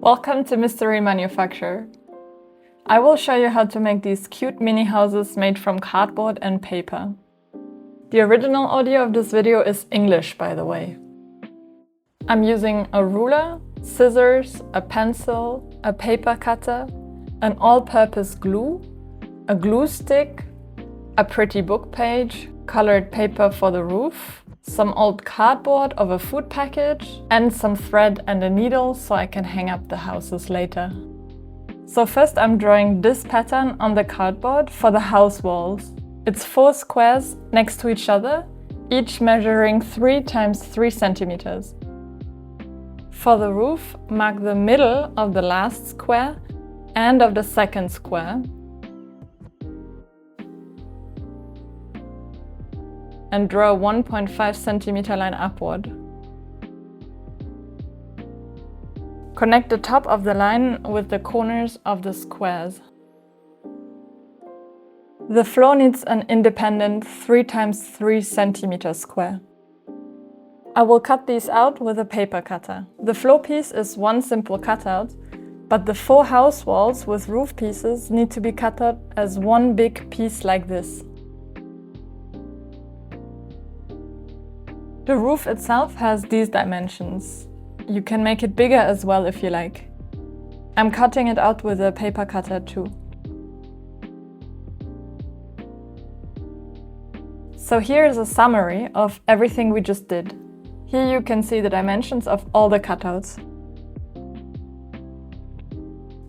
Welcome to Mystery Manufacture. I will show you how to make these cute mini houses made from cardboard and paper. The original audio of this video is English, by the way. I'm using a ruler, scissors, a pencil, a paper cutter, an all-purpose glue, a glue stick, a pretty book page, colored paper for the roof, some old cardboard of a food package, and some thread and a needle so I can hang up the houses later. So first I'm drawing this pattern on the cardboard for the house walls. It's 4 squares next to each other, each measuring 3 times 3 centimeters. For the roof, mark the middle of the last square and of the second square. And draw a 1.5 centimeter line upward. Connect the top of the line with the corners of the squares. The floor needs an independent 3 times 3 centimeter square. I will cut these out with a paper cutter. The floor piece is one simple cutout, but the 4 house walls with roof pieces need to be cut out as one big piece like this. The roof itself has these dimensions. You can make it bigger as well if you like. I'm cutting it out with a paper cutter too. So here is a summary of everything we just did. Here you can see the dimensions of all the cutouts.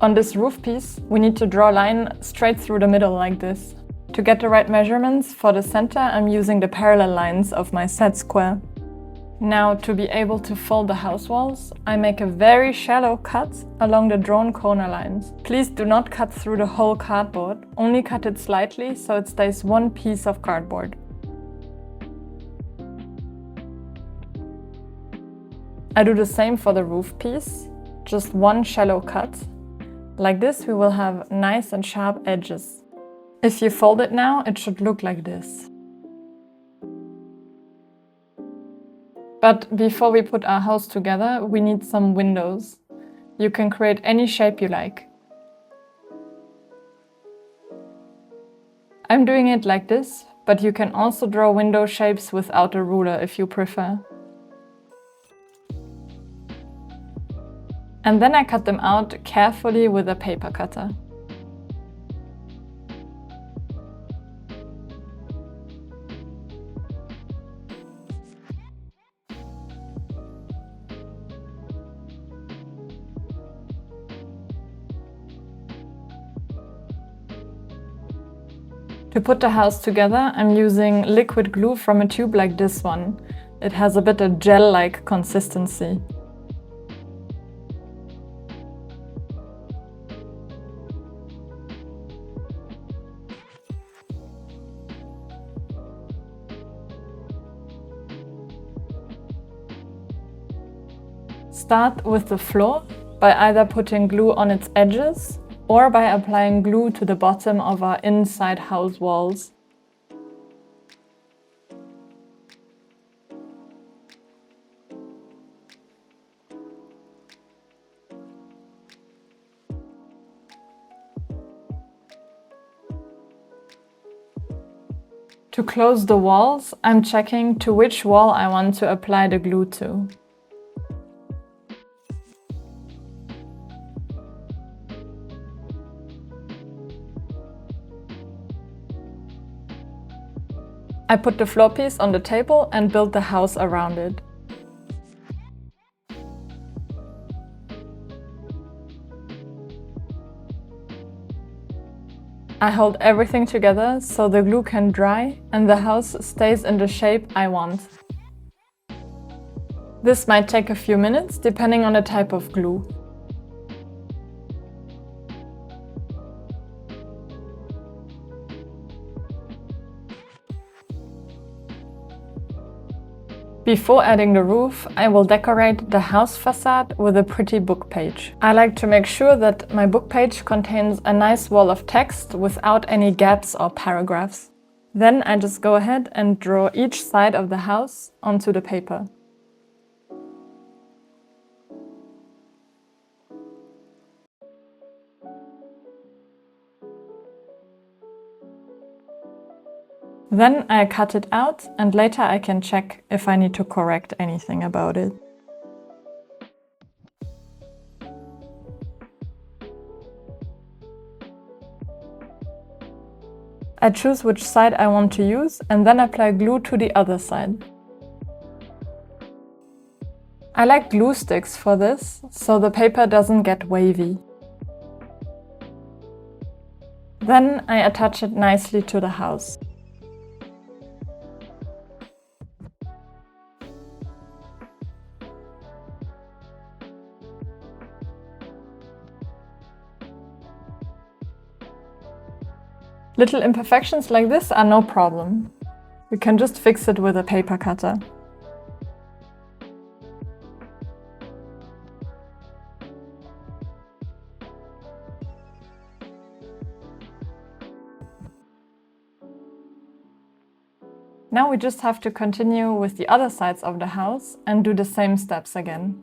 On this roof piece, we need to draw a line straight through the middle like this. To get the right measurements for the center, I'm using the parallel lines of my set square. Now, to be able to fold the house walls, I make a very shallow cut along the drawn corner lines. Please do not cut through the whole cardboard, only cut it slightly so it stays one piece of cardboard. I do the same for the roof piece, just one shallow cut. Like this, we will have nice and sharp edges. If you fold it now, it should look like this. But before we put our house together, we need some windows. You can create any shape you like. I'm doing it like this, but you can also draw window shapes without a ruler if you prefer. And then I cut them out carefully with a paper cutter. To put the house together, I'm using liquid glue from a tube like this one. It has a bit of gel-like consistency. Start with the floor by either putting glue on its edges or by applying glue to the bottom of our inside house walls. To close the walls, I'm checking to which wall I want to apply the glue to. I put the floor piece on the table and build the house around it. I hold everything together so the glue can dry and the house stays in the shape I want. This might take a few minutes depending on the type of glue. Before adding the roof, I will decorate the house facade with a pretty book page. I like to make sure that my book page contains a nice wall of text without any gaps or paragraphs. Then I just go ahead and draw each side of the house onto the paper. Then I cut it out and later I can check if I need to correct anything about it. I choose which side I want to use and then apply glue to the other side. I like glue sticks for this, so the paper doesn't get wavy. Then I attach it nicely to the house. Little imperfections like this are no problem. We can just fix it with a paper cutter. Now we just have to continue with the other sides of the house and do the same steps again.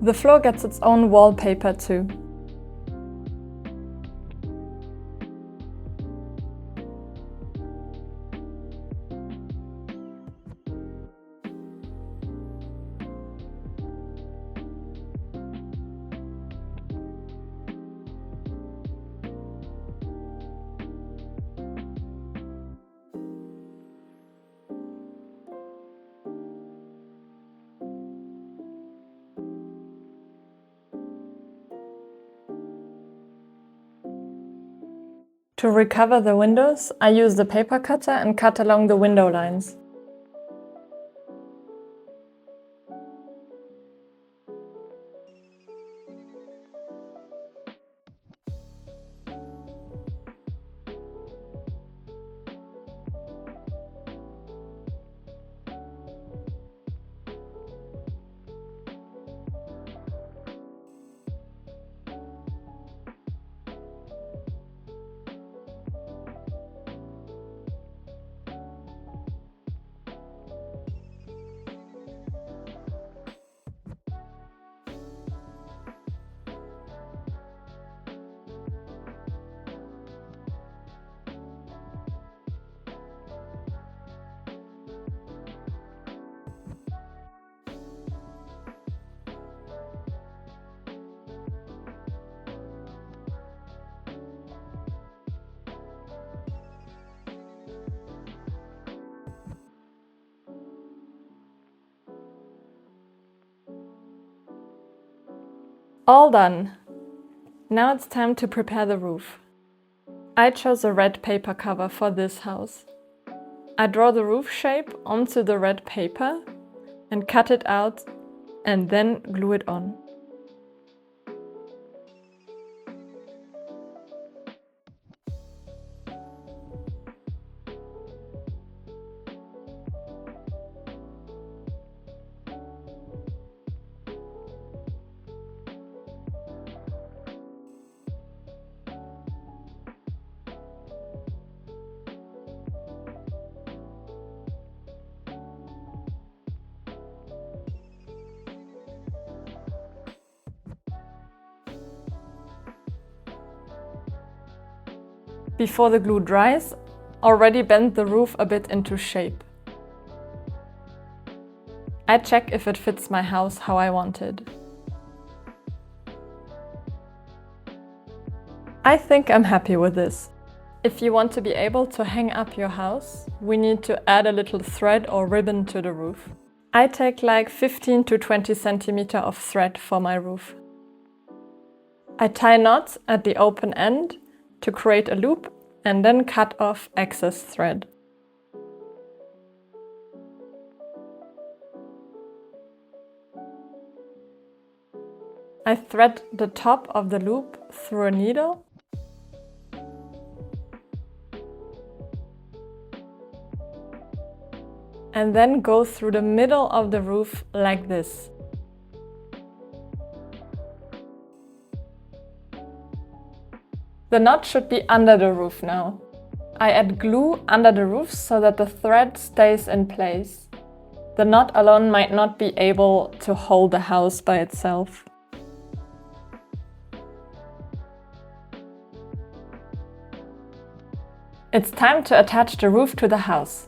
The floor gets its own wallpaper too. To recover the windows, I use the paper cutter and cut along the window lines. All done! Now it's time to prepare the roof. I chose a red paper cover for this house. I draw the roof shape onto the red paper and cut it out and then glue it on. Before the glue dries, already bend the roof a bit into shape. I check if it fits my house how I want it. I think I'm happy with this. If you want to be able to hang up your house, we need to add a little thread or ribbon to the roof. I take like 15 to 20 centimeters of thread for my roof. I tie knots at the open end to create a loop and then cut off excess thread. I thread the top of the loop through a needle and then go through the middle of the roof like this. The knot should be under the roof now. I add glue under the roof so that the thread stays in place. The knot alone might not be able to hold the house by itself. It's time to attach the roof to the house.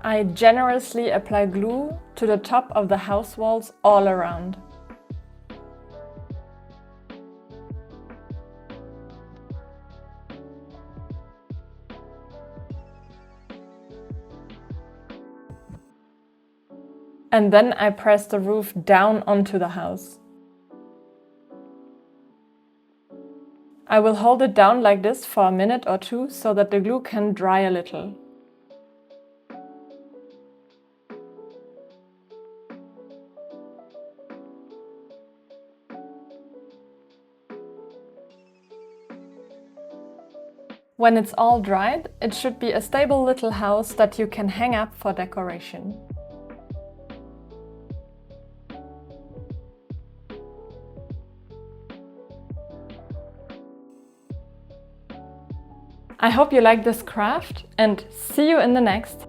I generously apply glue to the top of the house walls all around. And then I press the roof down onto the house. I will hold it down like this for a minute or two so that the glue can dry a little. When it's all dried, it should be a stable little house that you can hang up for decoration. I hope you like this craft and see you in the next.